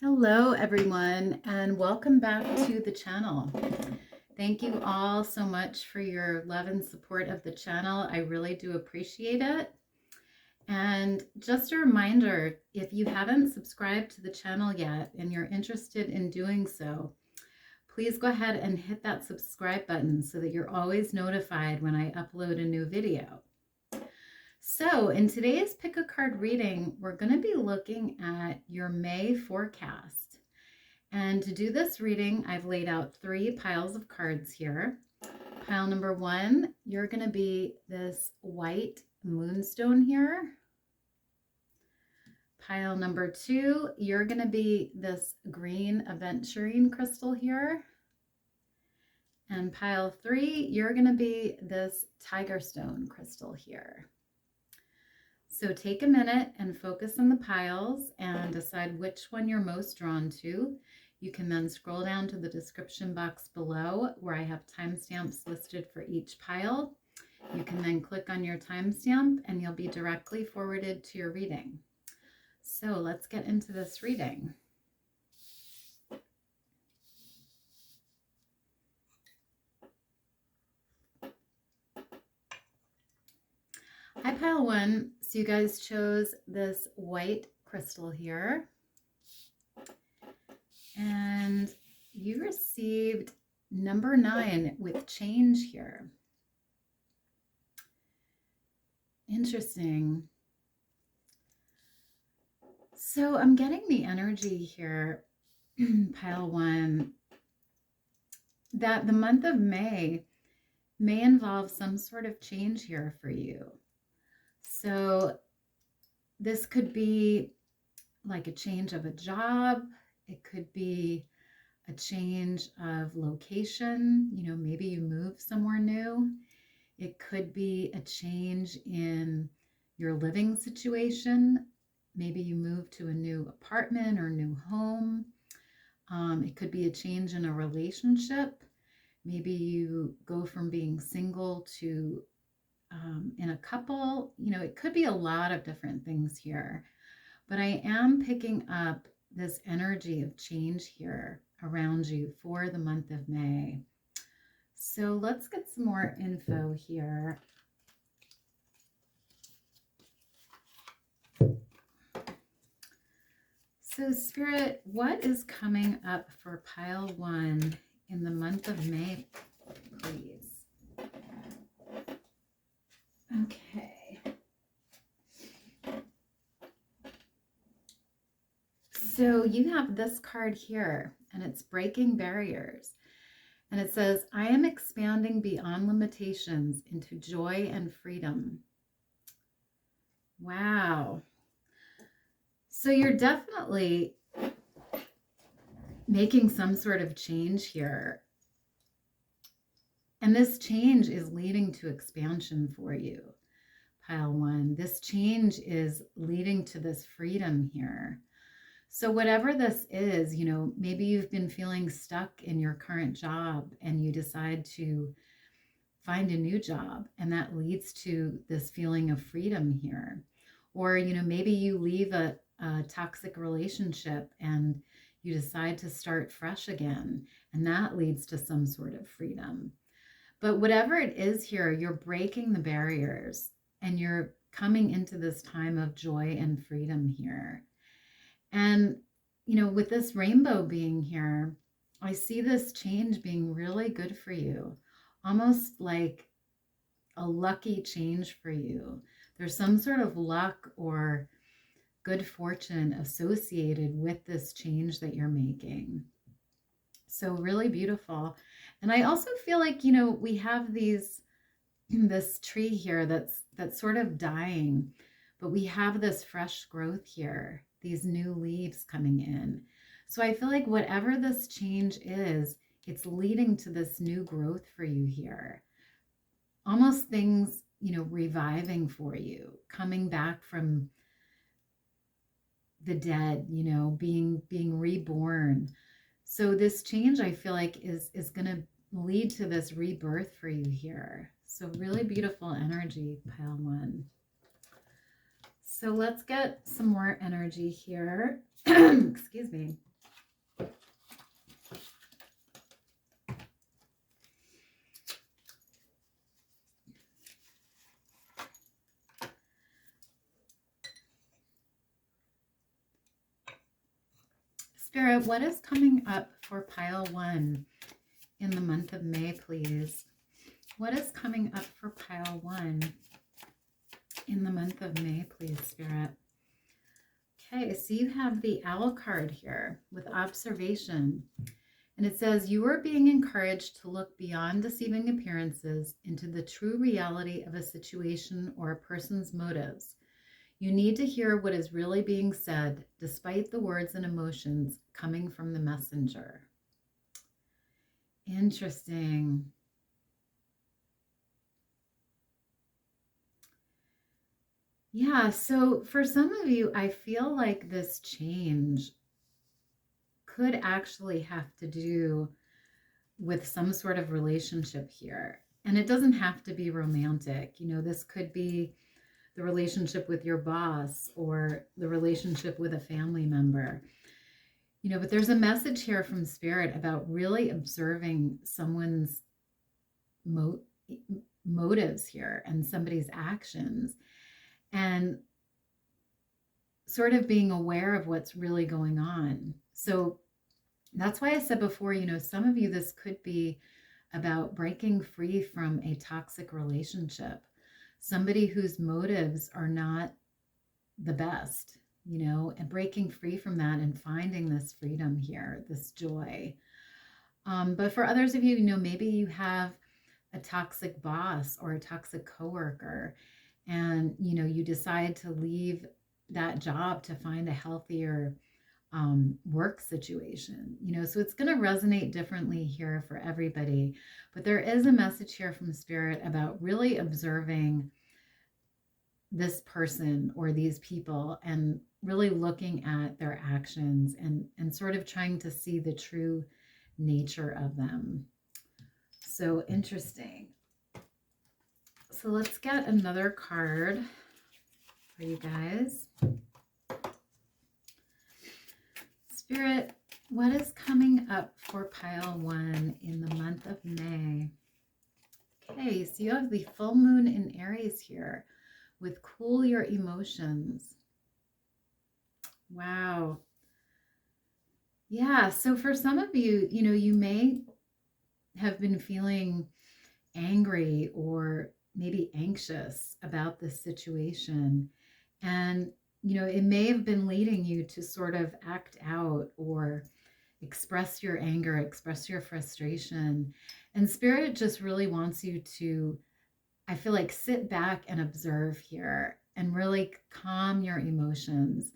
Hello everyone, and welcome back to the channel. Thank you all so much for your love and support of the channel. I really do appreciate it. And just a reminder, if you haven't subscribed to the channel yet and you're interested in doing so, please go ahead and hit that subscribe button so that you're always notified when I upload a new video. So in today's pick a card reading, we're going to be looking at your May forecast. And to do this reading, I've laid out 3 piles of cards here. Pile number 1, you're going to be this white moonstone here. Pile number 2, you're going to be this green Aventurine crystal here. And pile 3, you're going to be this Tigerstone crystal here. So take a minute and focus on the piles and decide which one you're most drawn to. You can then scroll down to the description box below where I have timestamps listed for each pile. You can then click on your timestamp and you'll be directly forwarded to your reading. So let's get into this reading. Hi, pile 1. So you guys chose this white crystal here. And you received number 9 with change here. Interesting. So I'm getting the energy here, pile 1, that the month of May involve some sort of change here for you. So this could be like a change of a job. It could be a change of location. You know, maybe you move somewhere new. It could be a change in your living situation. Maybe you move to a new apartment or new home. It could be a change in a relationship. Maybe you go from being single to in a couple. You know, it could be a lot of different things here. But I am picking up this energy of change here around you for the month of May. So let's get some more info here. So Spirit, what is coming up for pile 1 in the month of May, please? Okay. So you have this card here, and it's breaking barriers. And it says, I am expanding beyond limitations into joy and freedom. Wow. So you're definitely making some sort of change here. And this change is leading to expansion for you, pile 1. This change is leading to this freedom here. So whatever this is, you know, maybe you've been feeling stuck in your current job and you decide to find a new job, and that leads to this feeling of freedom here. Or, you know, maybe you leave a toxic relationship and you decide to start fresh again, and that leads to some sort of freedom. But whatever it is here, you're breaking the barriers and you're coming into this time of joy and freedom here. And, you know, with this rainbow being here, I see this change being really good for you, almost like a lucky change for you. There's some sort of luck or good fortune associated with this change that you're making. So really beautiful. And I also feel like, you know, we have this tree here that's sort of dying, but we have this fresh growth here, these new leaves coming in. So I feel like whatever this change is, it's leading to this new growth for you here. Almost things, you know, reviving for you, coming back from the dead, you know, being reborn. So this change, I feel like, is going to lead to this rebirth for you here. So really beautiful energy, pile 1. So let's get some more energy here. Excuse me. Spirit, what is coming up for pile one in the month of May, please? What is coming up for pile one in the month of May, please, Spirit? Okay, so you have the Owl card here with observation. And it says, you are being encouraged to look beyond deceiving appearances into the true reality of a situation or a person's motives. You need to hear what is really being said, despite the words and emotions coming from the messenger. Interesting. Yeah, so for some of you, I feel like this change could actually have to do with some sort of relationship here. And it doesn't have to be romantic. You know, this could be the relationship with your boss or the relationship with a family member. You know, but there's a message here from Spirit about really observing someone's motives here and somebody's actions, and sort of being aware of what's really going on. So that's why I said before, you know, some of you, this could be about breaking free from a toxic relationship, somebody whose motives are not the best, you know, and breaking free from that and finding this freedom here, this joy. But for others of you, you know, maybe you have a toxic boss or a toxic coworker, and, you know, you decide to leave that job to find a healthier work situation, you know, so it's going to resonate differently here for everybody. But there is a message here from Spirit about really observing this person or these people and really looking at their actions and sort of trying to see the true nature of them. So interesting. So let's get another card for you guys. Spirit, what is coming up for pile one in the month of May? Okay, so you have the full moon in Aries here with cool your emotions. Wow. Yeah, so for some of you, you know, you may have been feeling angry or maybe anxious about this situation. And you know, it may have been leading you to sort of act out or express your anger, express your frustration. And Spirit just really wants you to, I feel like, sit back and observe here and really calm your emotions.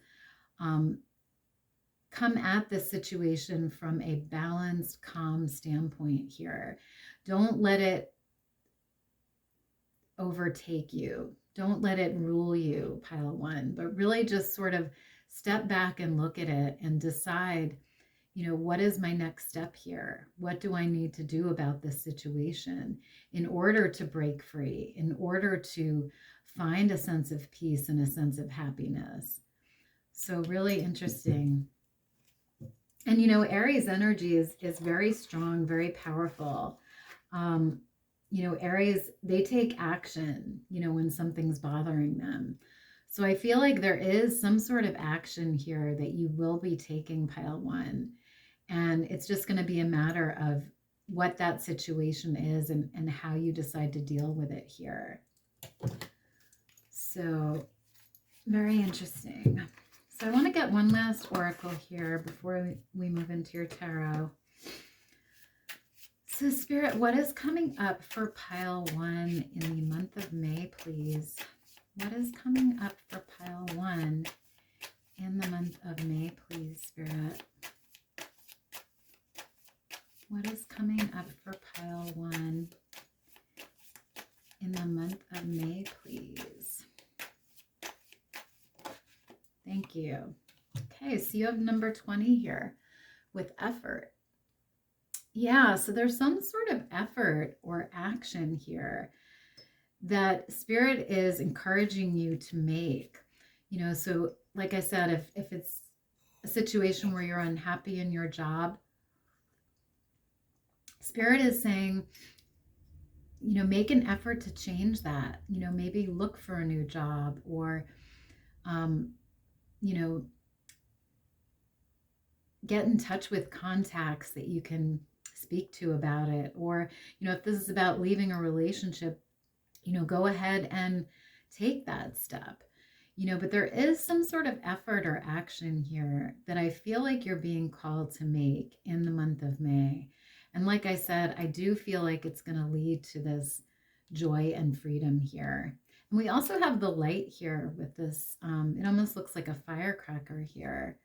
Come at this situation from a balanced, calm standpoint here. Don't let it overtake you. Don't let it rule you, pile one, but really just sort of step back and look at it and decide, you know, what is my next step here? What do I need to do about this situation in order to break free, in order to find a sense of peace and a sense of happiness? So really interesting. And, you know, Aries energy is very strong, very powerful. You know, Aries, they take action, you know, when something's bothering them. So I feel like there is some sort of action here that you will be taking, pile one. And it's just going to be a matter of what that situation is and how you decide to deal with it here. So very interesting. So I want to get one last oracle here before we move into your tarot. So Spirit, what is coming up for pile one in the month of May, please? What is coming up for pile one in the month of May, please, Spirit? What is coming up for pile one in the month of May, please? Thank you. Okay, so you have number 20 here with effort. Yeah, so there's some sort of effort or action here that Spirit is encouraging you to make. You know, so like I said, if it's a situation where you're unhappy in your job, Spirit is saying, you know, make an effort to change that. You know, maybe look for a new job or, you know, get in touch with contacts that you can speak to about it. Or, if this is about leaving a relationship, go ahead and take that step. But there is some sort of effort or action here that I feel like you're being called to make in the month of May. And like I said, I do feel like it's going to lead to this joy and freedom here. And we also have the light here with this, it almost looks like a firecracker here.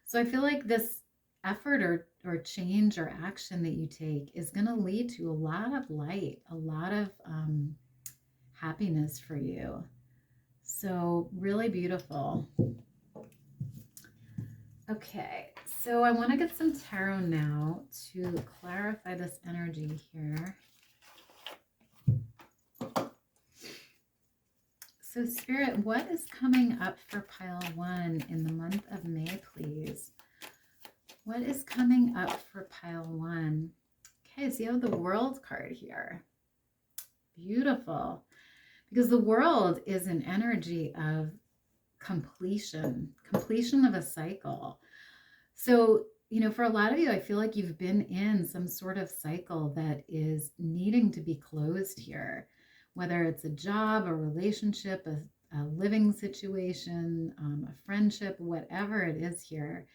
So I feel like this effort or change or action that you take is going to lead to a lot of light, a lot of happiness for you. So really beautiful. Okay, so I want to get some tarot now to clarify this energy here. So Spirit, what is coming up for pile 1 in the month of May, please? What is coming up for pile 1? Okay, so you have the World card here. Beautiful. Because the World is an energy of completion of a cycle. So, for a lot of you, I feel like you've been in some sort of cycle that is needing to be closed here, whether it's a job, a relationship, a living situation, a friendship, whatever it is here.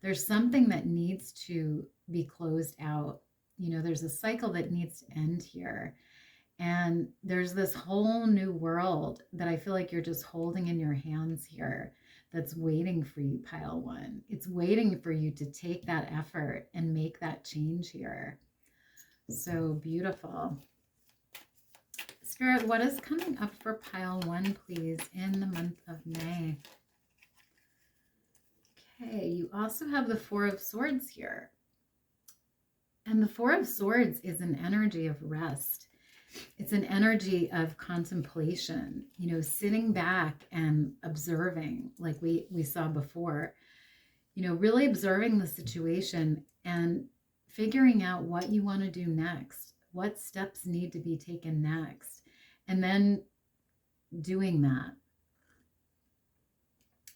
There's something that needs to be closed out. There's a cycle that needs to end here. And there's this whole new world that I feel like you're just holding in your hands here that's waiting for you, pile 1. It's waiting for you to take that effort and make that change here. So beautiful. Spirit, what is coming up for pile 1, please, in the month of May? Okay, you also have the Four of Swords here. And the Four of Swords is an energy of rest. It's an energy of contemplation, sitting back and observing like we saw before, really observing the situation and figuring out what you want to do next, what steps need to be taken next, and then doing that.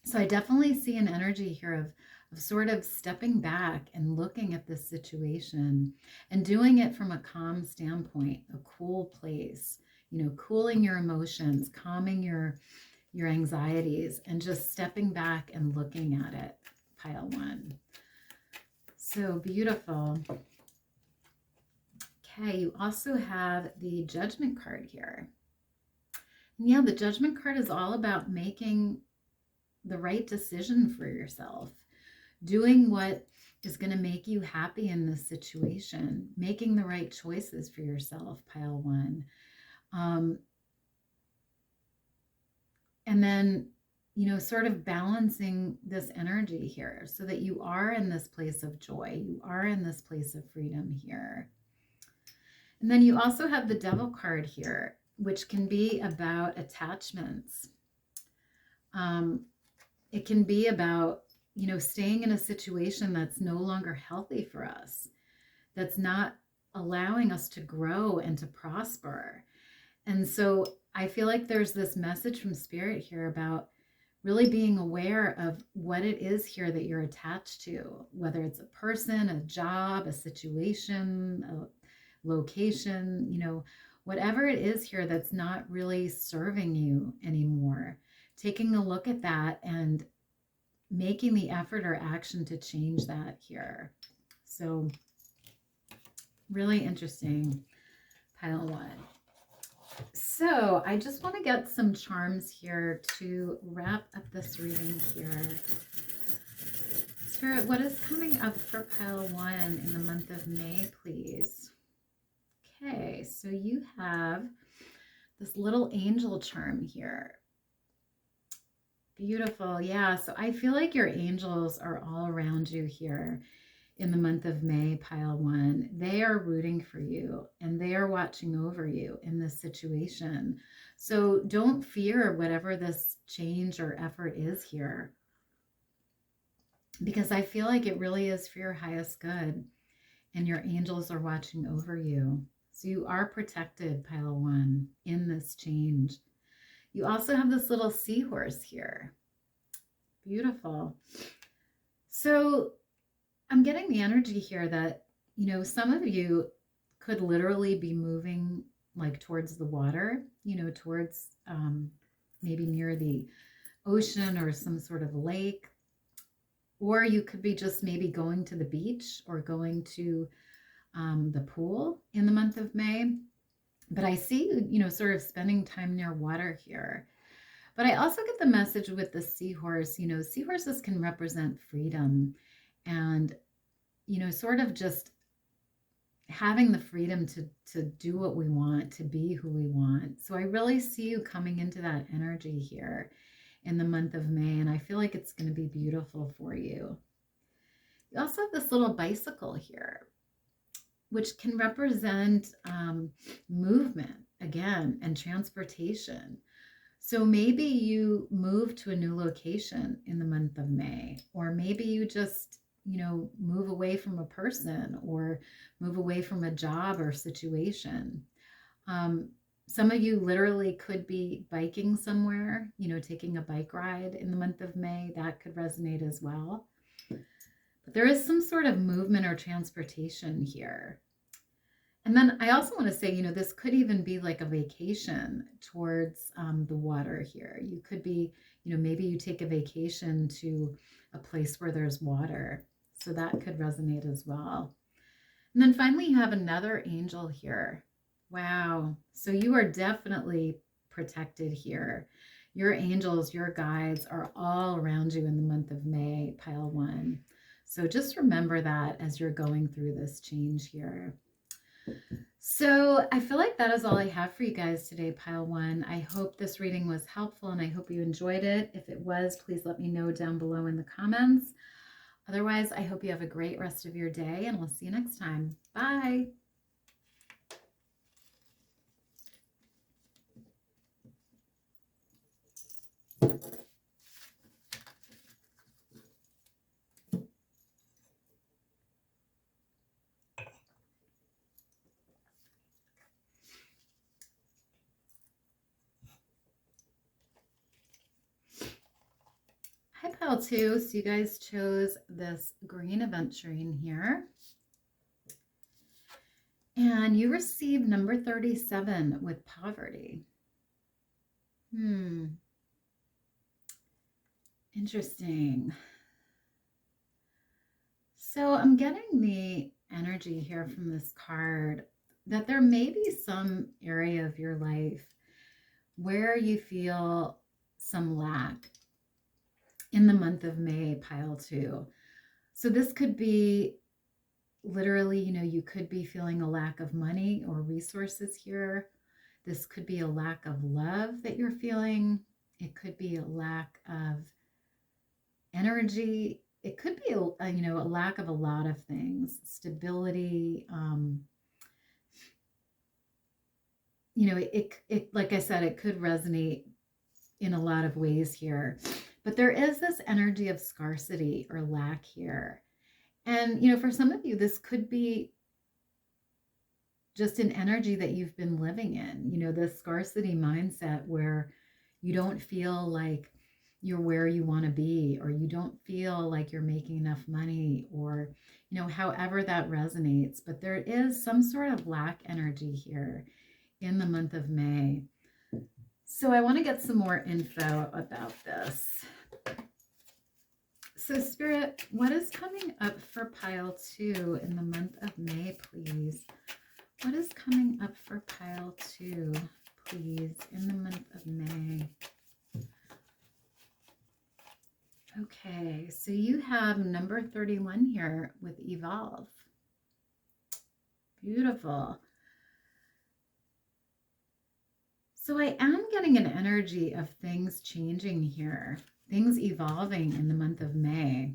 So I definitely see an energy here of sort of stepping back and looking at this situation and doing it from a calm standpoint, a cool place, cooling your emotions, calming your anxieties, and just stepping back and looking at it, pile 1. So beautiful. Okay, you also have the Judgment card here. And yeah, the Judgment card is all about making the right decision for yourself, doing what is going to make you happy in this situation, making the right choices for yourself, pile 1. And then, sort of balancing this energy here so that you are in this place of joy. You are in this place of freedom here. And then you also have the Devil card here, which can be about attachments. It can be about staying in a situation that's no longer healthy for us, that's not allowing us to grow and to prosper. And so I feel like there's this message from Spirit here about really being aware of what it is here that you're attached to, whether it's a person, a job, a situation, a location, whatever it is here that's not really serving you anymore. Taking a look at that and making the effort or action to change that here. So really interesting, pile 1. So I just want to get some charms here to wrap up this reading here. Spirit, what is coming up for pile 1 in the month of May, please? Okay, so you have this little angel charm here. Beautiful. Yeah, so I feel like your angels are all around you here in the month of May, pile 1. They are rooting for you and they are watching over you in this situation. So don't fear whatever this change or effort is here, because I feel like it really is for your highest good and your angels are watching over you. So you are protected, pile 1, in this change. You also have this little seahorse here. Beautiful. So I'm getting the energy here that, some of you could literally be moving like towards the water, towards maybe near the ocean or some sort of lake. Or you could be just maybe going to the beach or going to the pool in the month of May. But I see you, sort of spending time near water here. But I also get the message with the seahorse, seahorses can represent freedom and, sort of just having the freedom to do what we want, to be who we want. So I really see you coming into that energy here in the month of May, and I feel like it's going to be beautiful for you. You also have this little bicycle here, which can represent movement again and transportation. So maybe you move to a new location in the month of May, or maybe you just, move away from a person or move away from a job or situation. Some of you literally could be biking somewhere, taking a bike ride in the month of May. That could resonate as well. But there is some sort of movement or transportation here. And then I also want to say, this could even be like a vacation towards the water here. You could be, maybe you take a vacation to a place where there's water. So that could resonate as well. And then finally, you have another angel here. Wow. So you are definitely protected here. Your angels, your guides are all around you in the month of May, pile 1. So just remember that as you're going through this change here. So I feel like that is all I have for you guys today, pile 1. I hope this reading was helpful and I hope you enjoyed it. If it was, please let me know down below in the comments. Otherwise, I hope you have a great rest of your day and we'll see you next time. Bye. Hi, pile 2. So you guys chose this green Aventurine here. And you received number 37 with poverty. Interesting. So I'm getting the energy here from this card that there may be some area of your life where you feel some lack in the month of May, pile 2. So this could be literally, you could be feeling a lack of money or resources here. This could be a lack of love that you're feeling. It could be a lack of energy. It could be a lack of a lot of things. Stability. It like I said, it could resonate in a lot of ways here. But there is this energy of scarcity or lack here. And, for some of you, this could be just an energy that you've been living in, the scarcity mindset where you don't feel like you're where you want to be, or you don't feel like you're making enough money, or, however that resonates. But there is some sort of lack energy here in the month of May. So I want to get some more info about this. So Spirit, what is coming up for pile 2 in the month of May, please? What is coming up for pile 2, please, in the month of May? Okay, so you have number 31 here with evolve. Beautiful. So I am getting an energy of things changing here, things evolving in the month of May.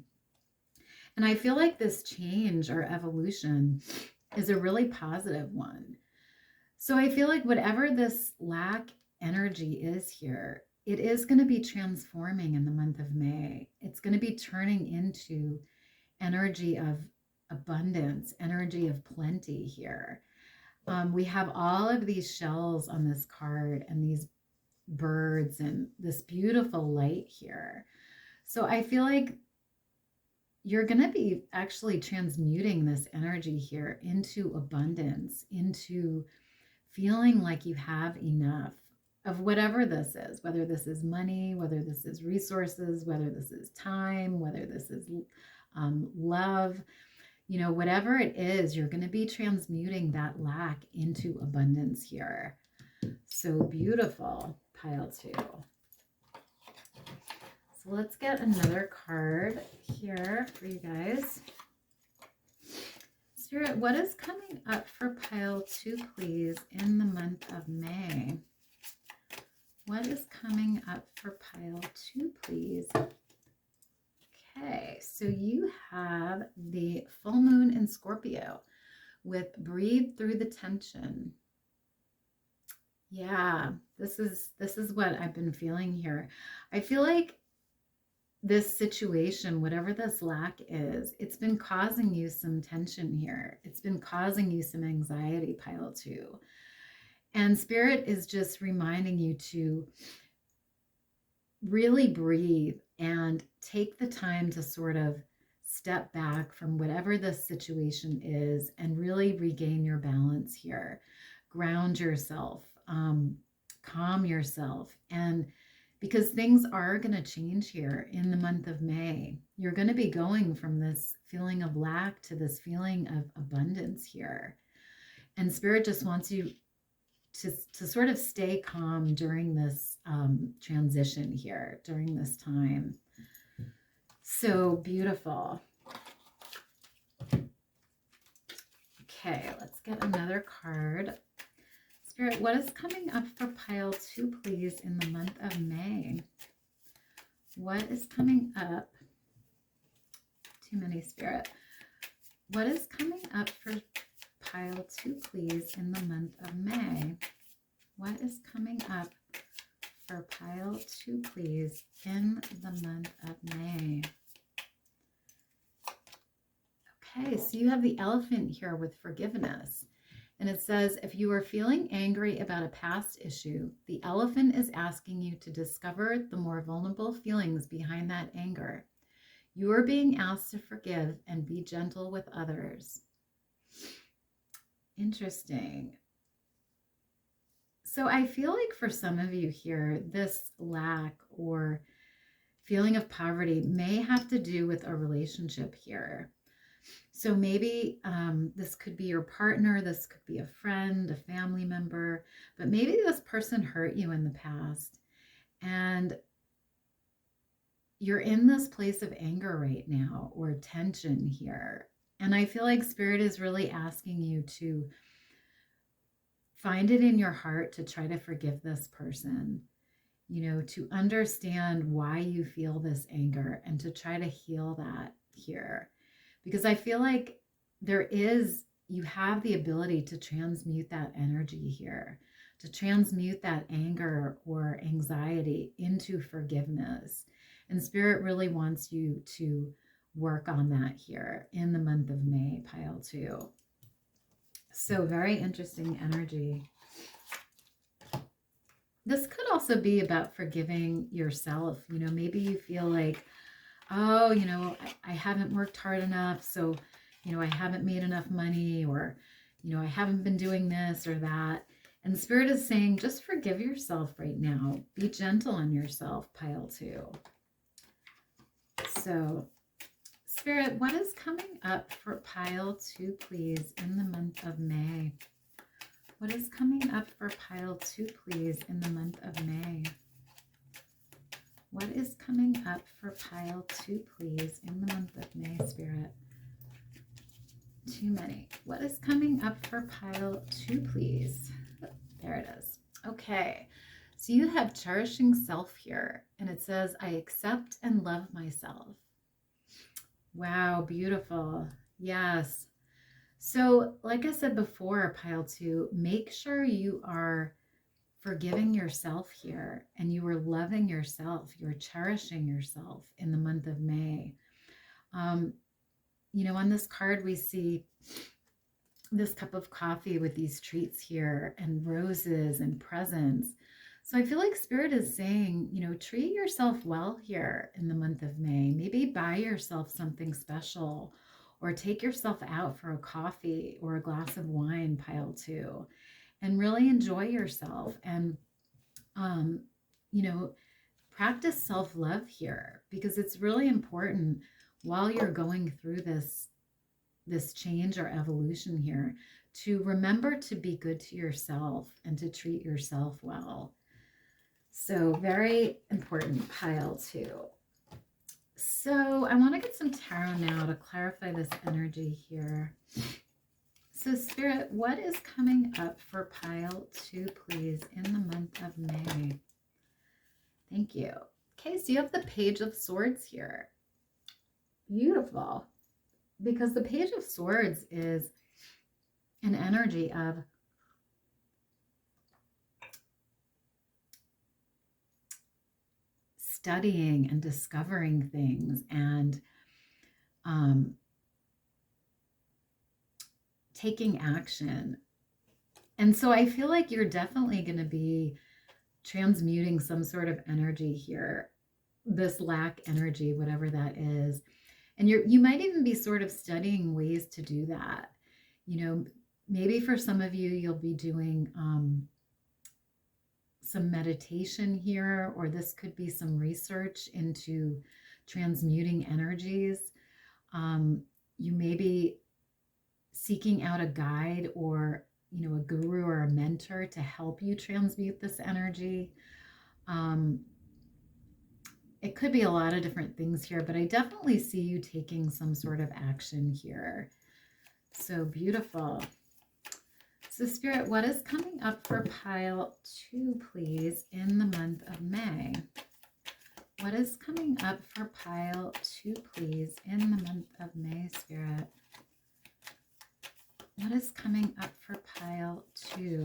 And I feel like this change or evolution is a really positive one. So I feel like whatever this lack energy is here, it is going to be transforming in the month of May. It's going to be turning into energy of abundance, energy of plenty here. We have all of these shells on this card and these birds and this beautiful light here. So I feel like, you're going to be actually transmuting this energy here into abundance, into feeling like you have enough of whatever this is, whether this is money, whether this is resources, whether this is time, whether this is love, you know, whatever it is, you're going to be transmuting that lack into abundance here. So beautiful, pile 2. So let's get another card here for you guys. Spirit, what is coming up for pile 2, please, in the month of May? What is coming up for pile 2, please? Okay, so you have the full moon in Scorpio with breathe through the tension. Yeah, this is what I've been feeling here. I feel like this situation, whatever this lack is, it's been causing you some tension here. It's been causing you some anxiety, pile 2. And Spirit is just reminding you to really breathe and take the time to sort of step back from whatever this situation is and really regain your balance here. Ground yourself, calm yourself, and because things are going to change here in the month of May. You're going to be going from this feeling of lack to this feeling of abundance here. And Spirit just wants you to sort of stay calm during this transition here, during this time. So beautiful. Okay, let's get another card. Spirit, what is coming up for pile 2, please, in the month of May? What is coming up? Too many, Spirit. What is coming up for pile 2, please, in the month of May? What is coming up for pile 2, please, in the month of May? Okay, so you have the elephant here with forgiveness. And it says, if you are feeling angry about a past issue, the elephant is asking you to discover the more vulnerable feelings behind that anger. You are being asked to forgive and be gentle with others. Interesting. So I feel like for some of you here, this lack or feeling of poverty may have to do with a relationship here. So maybe this could be your partner, this could be a friend, a family member, but maybe this person hurt you in the past and you're in this place of anger right now or tension here. And I feel like Spirit is really asking you to find it in your heart to try to forgive this person, you know, to understand why you feel this anger and to try to heal that here. Because I feel like you have the ability to transmute that energy here, to transmute that anger or anxiety into forgiveness. And Spirit really wants you to work on that here in the month of May, pile 2. So very interesting energy. This could also be about forgiving yourself. You know, maybe you feel like, oh, you know, I haven't worked hard enough, so, you know, I haven't made enough money, or, you know, I haven't been doing this or that. And Spirit is saying, just forgive yourself right now. Be gentle on yourself, pile 2. So, Spirit, what is coming up for pile 2, please, in the month of May? What is coming up for pile 2, please, in the month of May? What is coming up for pile 2, please, in the month of May, Spirit? Too many. What is coming up for pile 2, please? There it is. Okay. So you have cherishing self here, and it says, I accept and love myself. Wow, beautiful. Yes. So like I said before, pile 2, make sure you are forgiving yourself here and you are loving yourself. You're cherishing yourself in the month of May. You know, on this card, we see this cup of coffee with these treats here and roses and presents. So I feel like Spirit is saying, treat yourself well here in the month of May. Maybe buy yourself something special or take yourself out for a coffee or a glass of wine, pile two, and really enjoy yourself. And, um, you know, practice self-love here because it's really important while you're going through this change or evolution here to remember to be good to yourself and to treat yourself well. So very important, pile two. So I want to get some tarot now to clarify this energy here. So Spirit, what is coming up for pile two, please, in the month of May? Thank you. Okay, so you have the Page of Swords here. Beautiful. Because the Page of Swords is an energy of studying and discovering things and taking action. And so I feel like you're definitely going to be transmuting some sort of energy here, this lack energy, whatever that is. And you might even be sort of studying ways to do that. Maybe for some of you, you'll be doing some meditation here, or this could be some research into transmuting energies. You may be seeking out a guide or, a guru or a mentor to help you transmute this energy. It could be a lot of different things here, but I definitely see you taking some sort of action here. So beautiful. So Spirit, what is coming up for pile two, please, in the month of May? What is coming up for pile two, please, in the month of May, Spirit? What is coming up for pile two?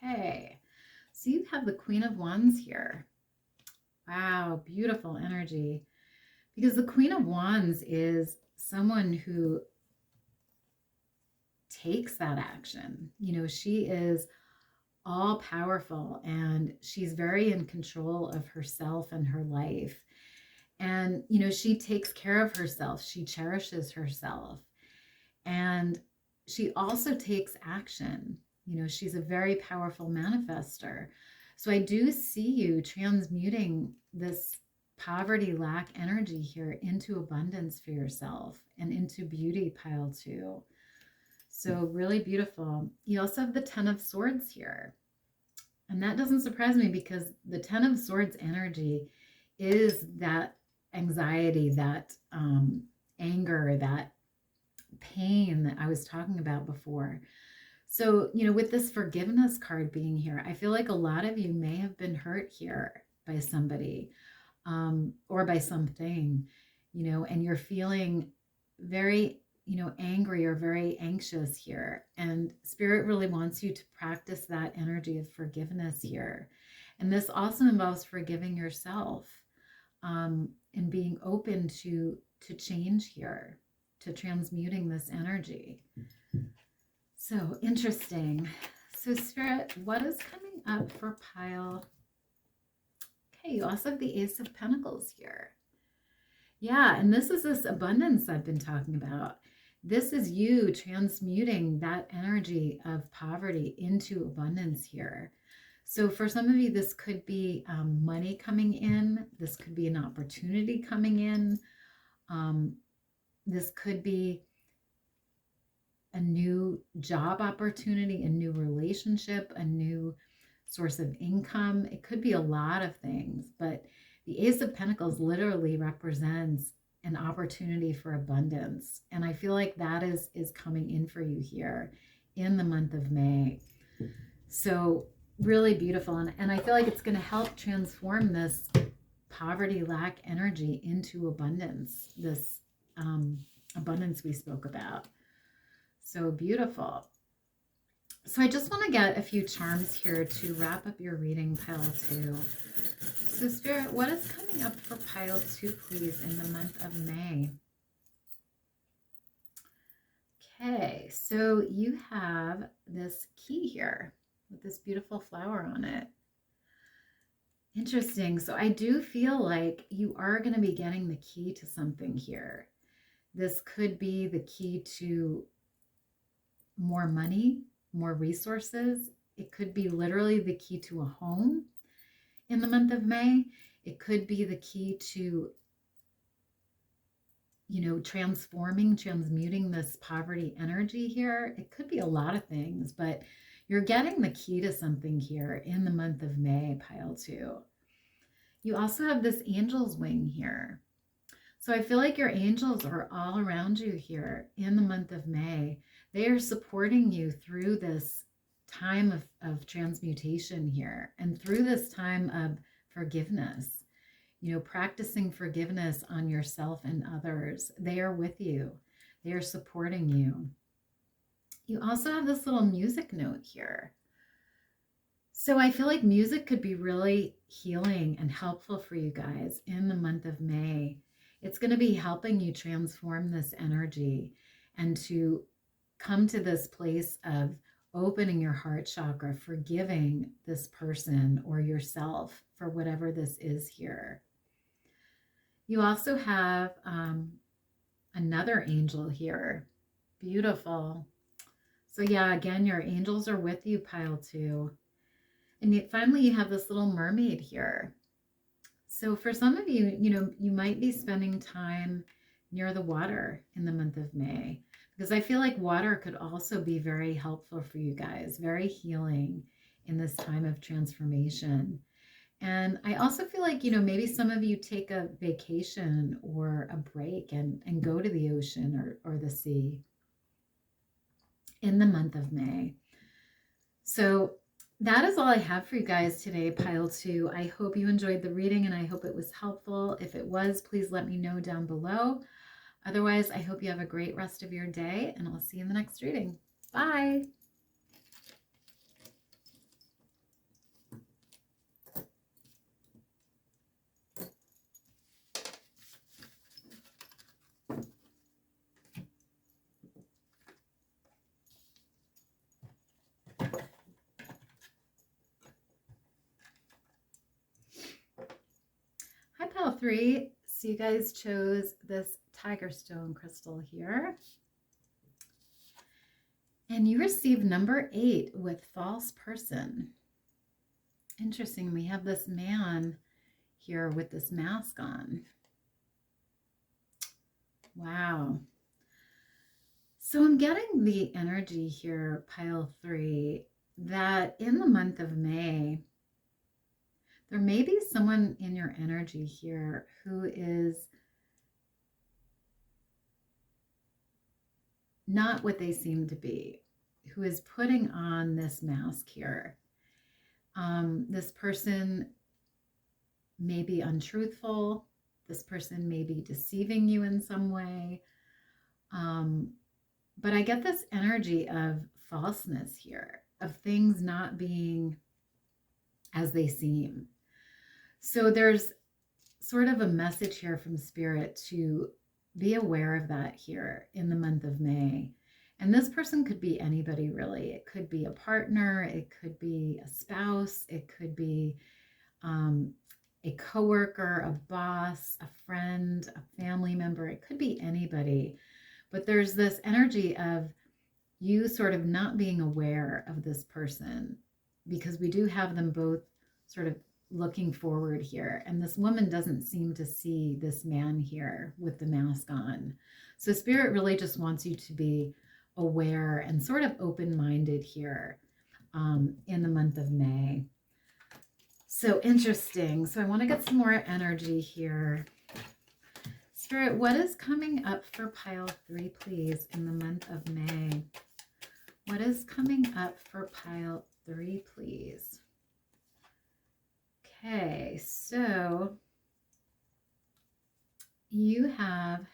Okay, so you have the Queen of Wands here. Wow, beautiful energy. Because the Queen of Wands is someone who takes that action. She is all powerful and she's very in control of herself and her life. And, she takes care of herself. She cherishes herself. And she also takes action. She's a very powerful manifester. So I do see you transmuting this poverty, lack energy here into abundance for yourself and into beauty, pile two. So really beautiful. You also have the Ten of Swords here. And that doesn't surprise me because the Ten of Swords energy is that anxiety, that anger, that pain that I was talking about before. So, with this forgiveness card being here, I feel like a lot of you may have been hurt here by somebody or by something, and you're feeling very, angry or very anxious here. And Spirit really wants you to practice that energy of forgiveness here. And this also involves forgiving yourself and being open to change here, to transmuting this energy. So interesting. So Spirit, what is coming up for pile? Okay, you also have the Ace of Pentacles here. Yeah, and this is this abundance I've been talking about. This is you transmuting that energy of poverty into abundance here. So for some of you, this could be money coming in. This could be an opportunity coming in. This could be a new job opportunity, a new relationship, a new source of income. It could be a lot of things, but the Ace of Pentacles literally represents an opportunity for abundance. And I feel like that is coming in for you here in the month of May. So really beautiful. And I feel like it's going to help transform this poverty, lack energy into abundance, this abundance we spoke about. So beautiful. So I just want to get a few charms here to wrap up your reading, pile two. So Spirit, what is coming up for pile two, please, in the month of May? Okay, so you have this key here with this beautiful flower on it. Interesting. So I do feel like you are going to be getting the key to something here. This could be the key to more money, more resources. It could be literally the key to a home in the month of May. It could be the key to, transmuting this poverty energy here. It could be a lot of things, but you're getting the key to something here in the month of May, pile 2. You also have this angel's wing here. So I feel like your angels are all around you here in the month of May. They are supporting you through this time of transmutation here and through this time of forgiveness, practicing forgiveness on yourself and others. They are with you. They are supporting you. You also have this little music note here. So I feel like music could be really healing and helpful for you guys in the month of May. It's going to be helping you transform this energy and to come to this place of opening your heart chakra, forgiving this person or yourself for whatever this is here. You also have another angel here. Beautiful. So yeah, again, your angels are with you, pile 2. And finally, you have this little mermaid here. So for some of you, you might be spending time near the water in the month of May, because I feel like water could also be very helpful for you guys, very healing in this time of transformation. And I also feel like, maybe some of you take a vacation or a break and go to the ocean or the sea in the month of May. So that is all I have for you guys today, pile 2. I hope you enjoyed the reading and I hope it was helpful. If it was, please let me know down below. Otherwise, I hope you have a great rest of your day and I'll see you in the next reading. Bye. Hi, pile 3. So you guys chose this Tigerstone crystal here. And you received number 8 with false person. Interesting. We have this man here with this mask on. Wow. So I'm getting the energy here, pile 3, that in the month of May, there may be someone in your energy here who is not what they seem to be, who is putting on this mask here. This person may be untruthful. This person may be deceiving you in some way. But I get this energy of falseness here, of things not being as they seem. So there's sort of a message here from Spirit to be aware of that here in the month of May. And this person could be anybody, really. It could be a partner, it could be a spouse, it could be a coworker, a boss, a friend, a family member. It could be anybody. But there's this energy of you sort of not being aware of this person, because we do have them both sort of looking forward here. And this woman doesn't seem to see this man here with the mask on. So Spirit really just wants you to be aware and sort of open-minded here in the month of May. So interesting. So I want to get some more energy here. Spirit, what is coming up for pile 3, please, in the month of May? What is coming up for pile 3, please? Okay, so you have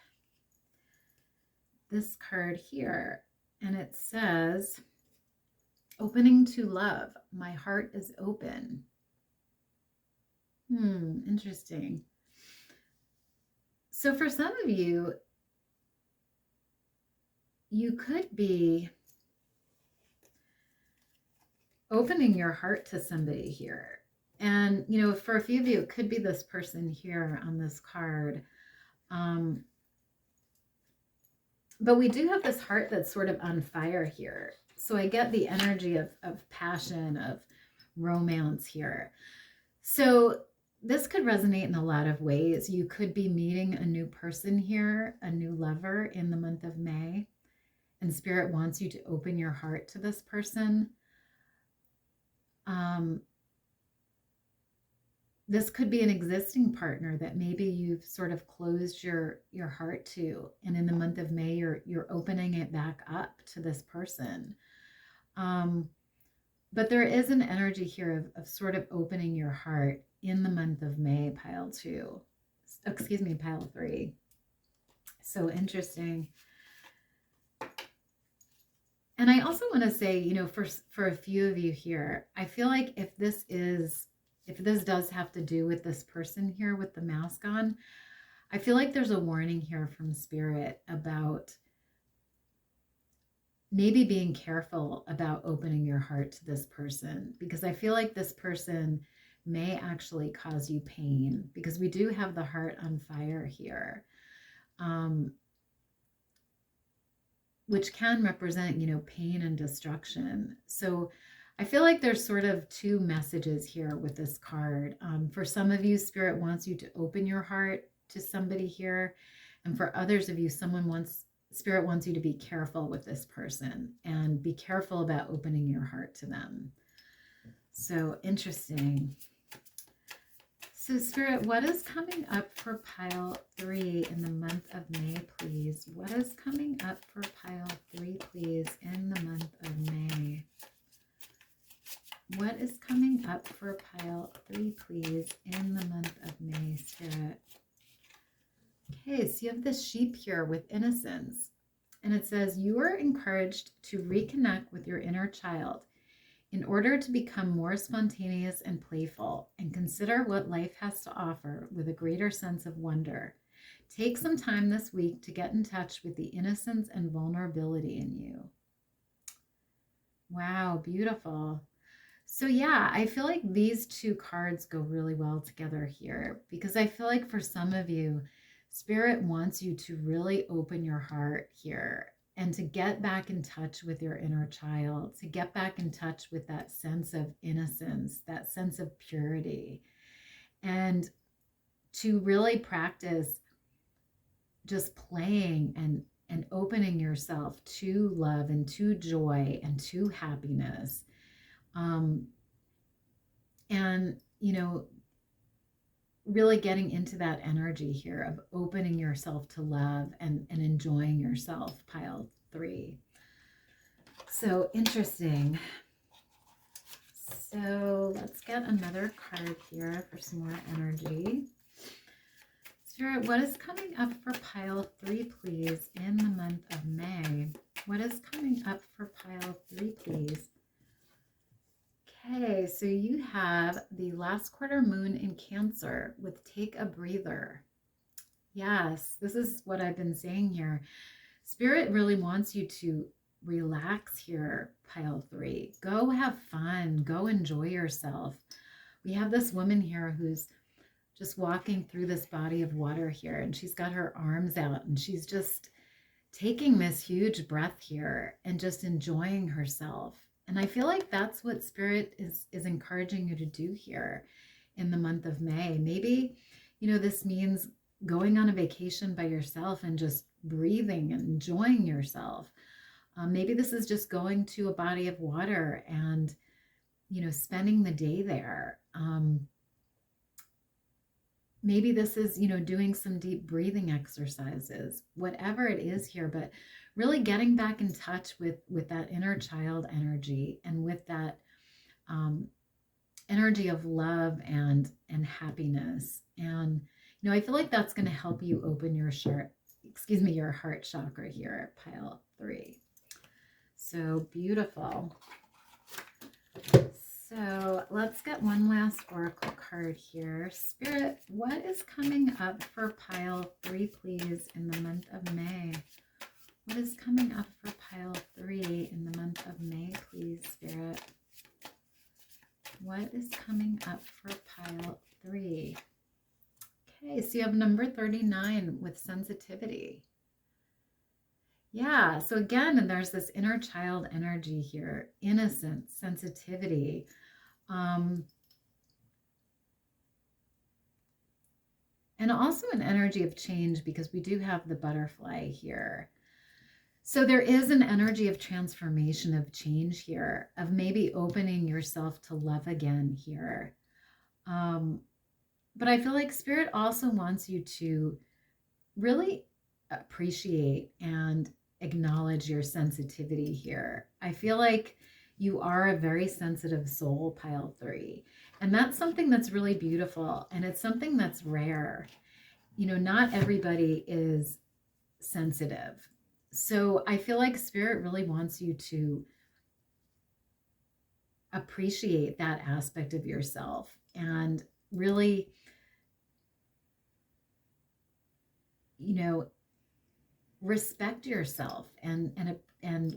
this card here, and it says, opening to love. My heart is open. Interesting. So for some of you, you could be opening your heart to somebody here. And, for a few of you, it could be this person here on this card. But we do have this heart that's sort of on fire here. So I get the energy of passion, of romance here. So this could resonate in a lot of ways. You could be meeting a new person here, a new lover in the month of May, and Spirit wants you to open your heart to this person. This could be an existing partner that maybe you've sort of closed your heart to, and in the month of May you're opening it back up to this person. But there is an energy here of sort of opening your heart in the month of May, pile 3. So interesting. And I also want to say, for a few of you here, I feel like if this does have to do with this person here with the mask on, I feel like there's a warning here from Spirit about maybe being careful about opening your heart to this person, because I feel like this person may actually cause you pain, because we do have the heart on fire here, which can represent, pain and destruction. So I feel like there's sort of two messages here with this card. For some of you, Spirit wants you to open your heart to somebody here. And for others of you, Spirit wants you to be careful with this person and be careful about opening your heart to them. So interesting. So Spirit, what is coming up for pile 3 in the month of May, please? What is coming up for pile 3, please, in the month of May? What is coming up for pile 3, please, in the month of May, Spirit? Okay, so you have this sheep here with innocence. And it says, you are encouraged to reconnect with your inner child in order to become more spontaneous and playful and consider what life has to offer with a greater sense of wonder. Take some time this week to get in touch with the innocence and vulnerability in you. Wow, beautiful. So yeah, I feel like these two cards go really well together here, because I feel like for some of you, Spirit wants you to really open your heart here and to get back in touch with your inner child, to get back in touch with that sense of innocence, that sense of purity, and to really practice just playing and opening yourself to love and to joy and to happiness. And, really getting into that energy here of opening yourself to love and enjoying yourself, pile 3. So interesting. So let's get another card here for some more energy. Spirit, what is coming up for pile 3, please, in the month of May? What is coming up for pile 3, please? Okay, so you have the last quarter moon in Cancer with Take a Breather. Yes, this is what I've been saying here. Spirit really wants you to relax here, pile 3. Go have fun. Go enjoy yourself. We have this woman here who's just walking through this body of water here, and she's got her arms out, and she's just taking this huge breath here and just enjoying herself. And I feel like that's what Spirit is encouraging you to do here in the month of May. Maybe, this means going on a vacation by yourself and just breathing and enjoying yourself. Maybe this is just going to a body of water and, spending the day there. Maybe this is, doing some deep breathing exercises, whatever it is here, but really getting back in touch with that inner child energy and with that energy of love and happiness. And, I feel like that's going to help you open your heart chakra here at pile 3. So beautiful. So let's get one last oracle card here. Spirit, what is coming up for pile 3, please, in the month of May? What is coming up for pile 3 in the month of May, please, Spirit? What is coming up for pile 3? Okay, so you have number 39 with sensitivity. Yeah, so again, and there's this inner child energy here, innocence, sensitivity. And also an energy of change, because we do have the butterfly here. So there is an energy of transformation, of change here, of maybe opening yourself to love again here. But I feel like Spirit also wants you to really appreciate and acknowledge your sensitivity here. I feel like you are a very sensitive soul, pile 3. And that's something that's really beautiful. And it's something that's rare. You know, not everybody is sensitive. So I feel like Spirit really wants you to appreciate that aspect of yourself and really, you know, respect yourself and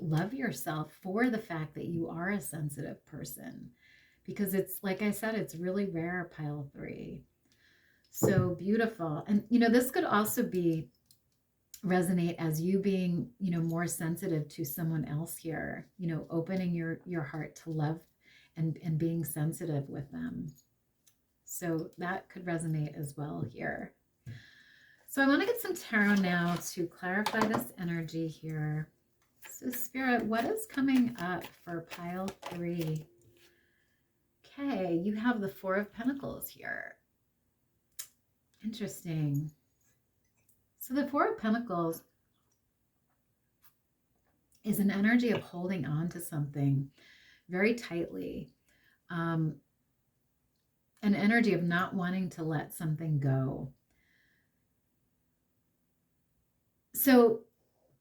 love yourself for the fact that you are a sensitive person, because it's, like I said, it's really rare, pile 3. So beautiful. And you know, this could also be resonate as you being, you know, more sensitive to someone else here, you know, opening your heart to love and being sensitive with them. So that could resonate as well here. So I want to get some tarot now to clarify this energy here. So Spirit, what is coming up for pile 3? Okay, you have the 4 of Pentacles here. Interesting. So the 4 of Pentacles is an energy of holding on to something very tightly. An energy of not wanting to let something go. So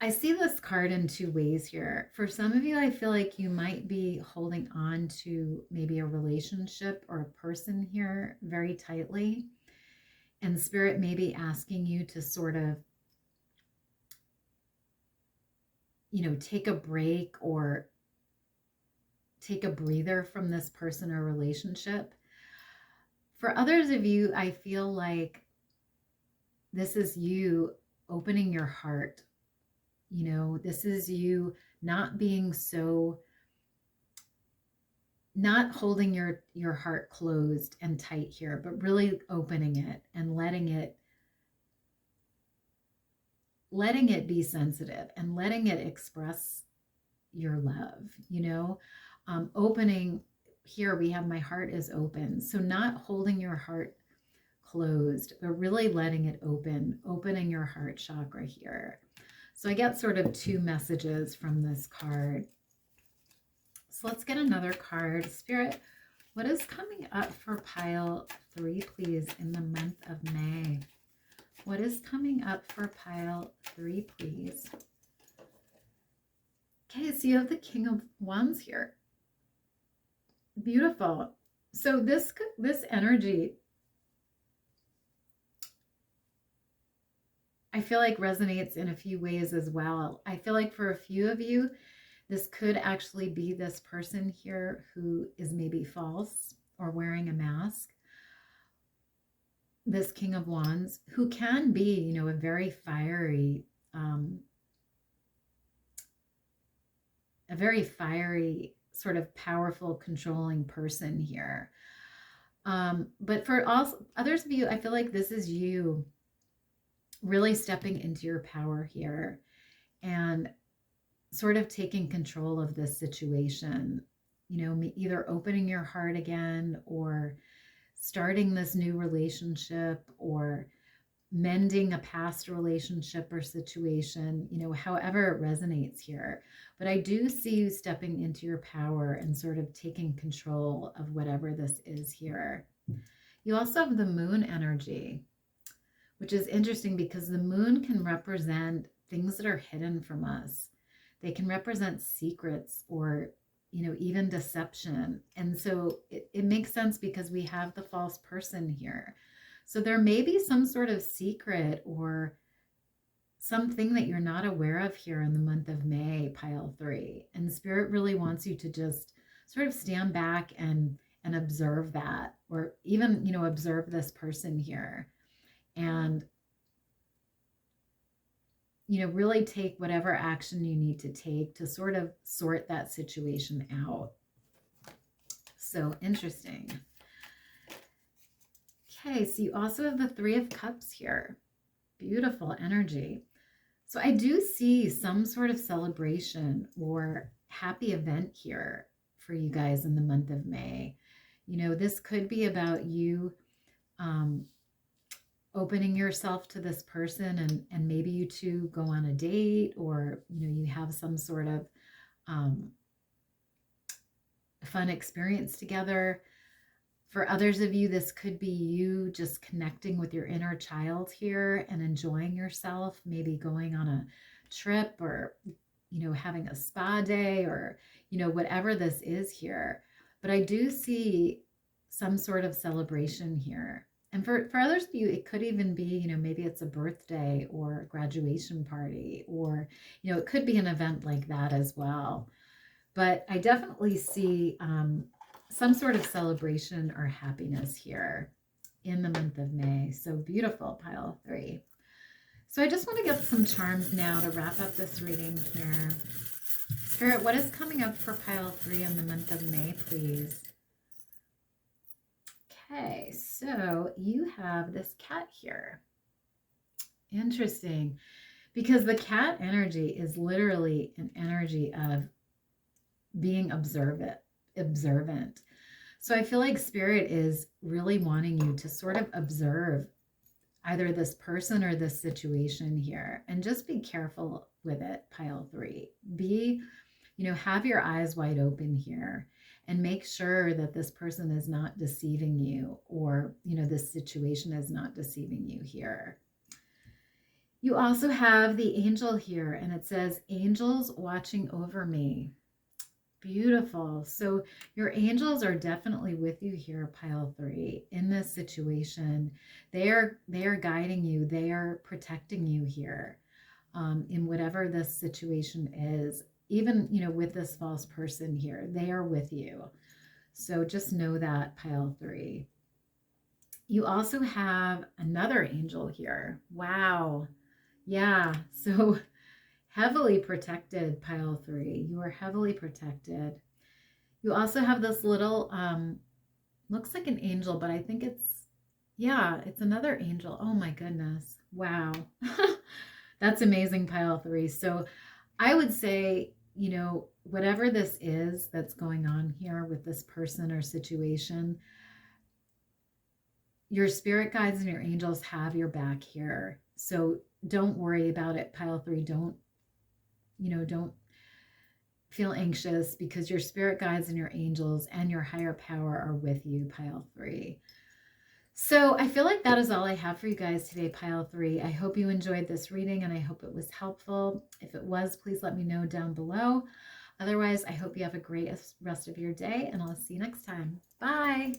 I see this card in 2 ways here. For some of you, I feel like you might be holding on to maybe a relationship or a person here very tightly. And Spirit may be asking you to sort of, you know, take a break or take a breather from this person or relationship. For others of you, I feel like this is you opening your heart. You know, this is you not being so, not holding your heart closed and tight here, but really opening it and letting it be sensitive and letting it express your love, you know. Opening, here we have my heart is open. So not holding your heart closed, but really letting it open, opening your heart chakra here. So I get sort of 2 messages from this card. So let's get another card. Spirit, what is coming up for pile 3, please, in the month of May? What is coming up for pile 3, please? Okay, so you have the King of Wands here. Beautiful. So this energy, I feel like resonates in a few ways as well. I feel like for a few of you, this could actually be this person here who is maybe false or wearing a mask. This King of Wands, who can be, you know, a very fiery, sort of powerful, controlling person here. But for all others of you, I feel like this is you really stepping into your power here and sort of taking control of this situation, you know, either opening your heart again or starting this new relationship or mending a past relationship or situation, you know, however it resonates here. But I do see you stepping into your power and sort of taking control of whatever this is here. You also have the moon energy, which is interesting because the moon can represent things that are hidden from us. They can represent secrets or, you know, even deception. And so it makes sense because we have the false person here. So there may be some sort of secret or something that you're not aware of here in the month of May, pile 3. And Spirit really wants you to just sort of stand back and and observe that, or even, you know, observe this person here and, you know, really take whatever action you need to take to sort of sort that situation out. So interesting. Okay, so you also have the Three of Cups here. Beautiful energy. So I do see some sort of celebration or happy event here for you guys in the month of May. You know, this could be about you opening yourself to this person, and maybe you two go on a date, or, you know, you have some sort of fun experience together. For others of you, this could be you just connecting with your inner child here and enjoying yourself, maybe going on a trip, or, you know, having a spa day, or, you know, whatever this is here. But I do see some sort of celebration here. And for others of you, it could even be, you know, maybe it's a birthday or a graduation party, or, you know, it could be an event like that as well. But I definitely see some sort of celebration or happiness here in the month of May. So beautiful, pile 3. So I just want to get some charms now to wrap up this reading here. Spirit, what is coming up for pile 3 in the month of May, please? Okay, so you have this cat here. Interesting, because the cat energy is literally an energy of being observant. So I feel like Spirit is really wanting you to sort of observe either this person or this situation here, and just be careful with it, pile 3. Be, you know, have your eyes wide open here, and make sure that this person is not deceiving you, or, you know, this situation is not deceiving you here. You also have the angel here, and it says, angels watching over me. Beautiful. So your angels are definitely with you here, pile 3, in this situation. They are guiding you. They are protecting you here in whatever this situation is. Even, you know, with this false person here, they are with you. So just know that, pile 3. You also have another angel here. Wow. Yeah. So heavily protected, pile 3. You are heavily protected. You also have this little, looks like an angel, but I think it's, yeah, it's another angel. Oh my goodness. Wow. That's amazing, pile 3. So I would say, you know, whatever this is that's going on here with this person or situation, your spirit guides and your angels have your back here. So don't worry about it, pile 3. Don't feel anxious, because your spirit guides and your angels and your higher power are with you, pile 3. So I feel like that is all I have for you guys today, pile 3. I hope you enjoyed this reading, and I hope it was helpful. If it was, please let me know down below. Otherwise, I hope you have a great rest of your day, and I'll see you next time. Bye.